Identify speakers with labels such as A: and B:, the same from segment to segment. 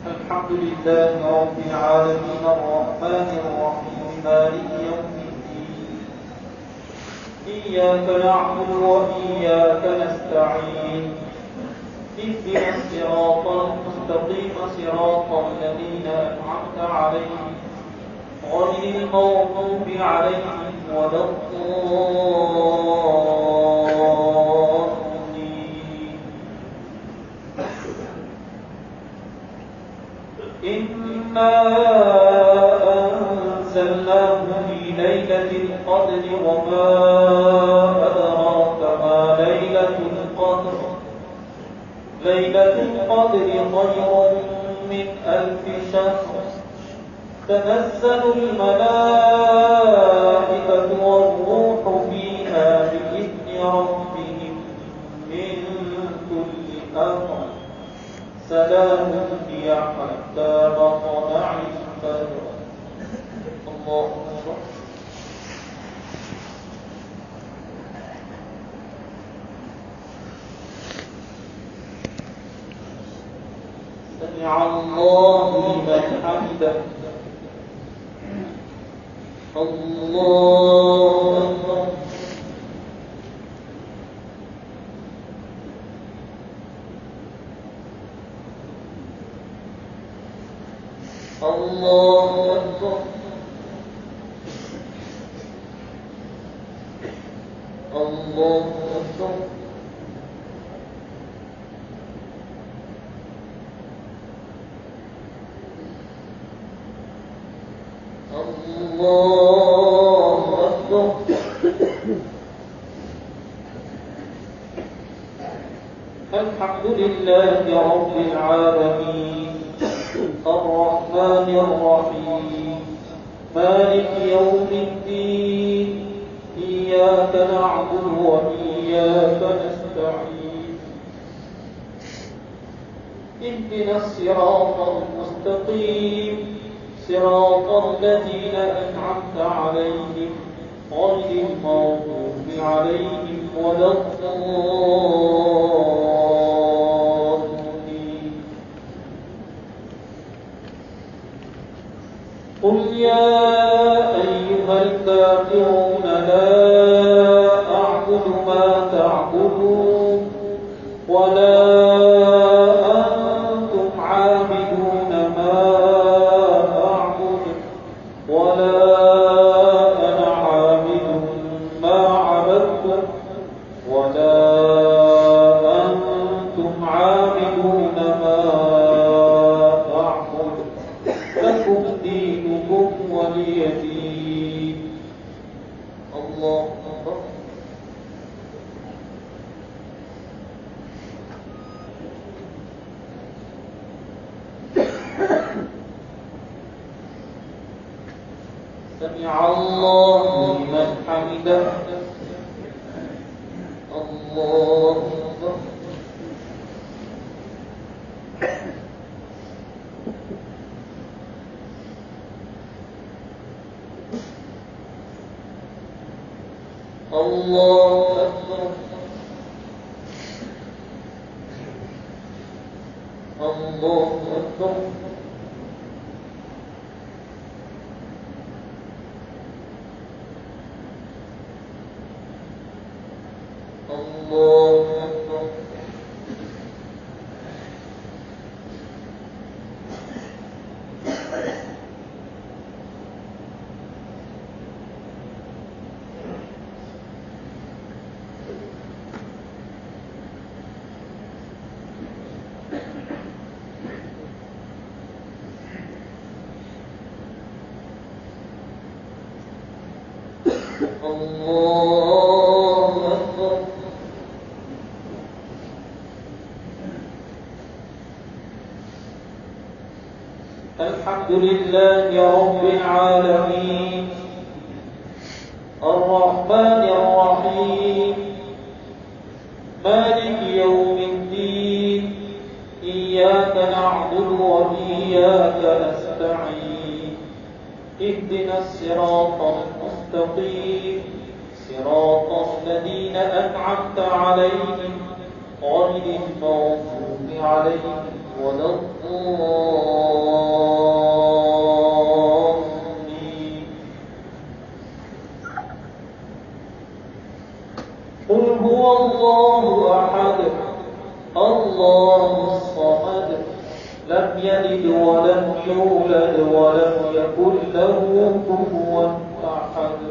A: الحمد لله رب العالمين الرحمن الرحيم مالك يوم الدين إياك نعبد وإياك نستعين اهدنا الصراط المستقيم صراط الذين أنعمت عليهم غير المغضوب عليهم ولا الضالين. إنا أنزلناه في ليلة القدر وما أدراك ما ليلة القدر. ليلة القدر خير من 1000 شهر. تنزل الملائكة والروح فيها بإذن ربهم من كل أمر. سلام هي حتى مطلع الفجر. الله أكبر. سمع الله لمن حمده. الله أكبر. الله أكبر. الله أكبر. الله أكبر. الحمد لله رب العالمين الرحمن الرحيم مالك يوم الدين إياك نعبد وإياك نستعين اهدنا الصراط المستقيم صراط الذين أنعمت عليهم غير المغضوب عليهم ولا الضالين. قل يا أيها الكافرون لا أعبد ما تعبدون ولا أنتم عابدون ما أعبد ولا أنا عابد ما عبدتم ولا أنتم عابدون ما أعبد لكم دينكم ولي دين. الله أكبر. سمع الله لمن حمده. الله أكبر. الله أكبر. الله أكبر. الله أكبر. الله أكبر. الحمد لله رب العالمين الرحمن الرحيم مالك يوم الدين إياك نعبد وإياك نستعين اهدنا الصراط المستقيم صراط الذين أنعمت عليهم غير المغضوب عليهم ولا الضالين. يلد ولم يولد ولم يكن له كفوا أحد.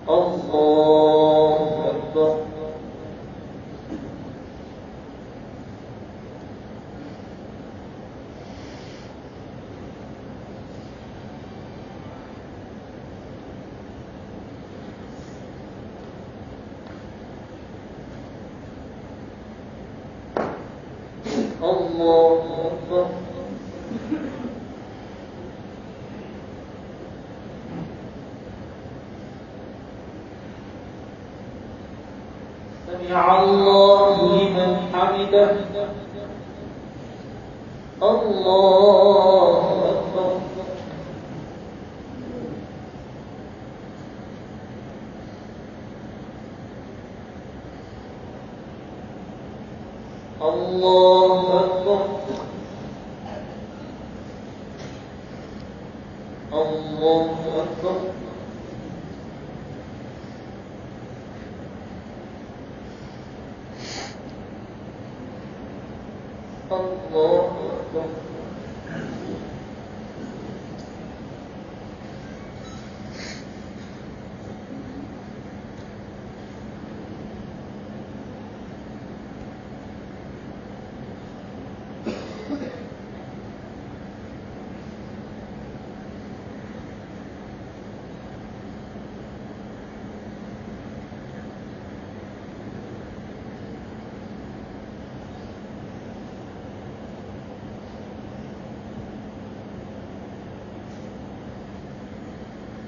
A: الله أكبر. الله أكبر. سمع الله لمن حمده. الله أكبر. الله أكبر. الله أكبر. الله أكبر.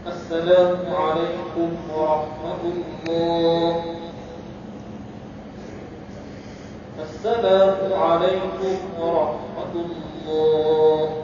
A: السلام عليكم ورحمة الله. السلام عليكم ورحمة الله.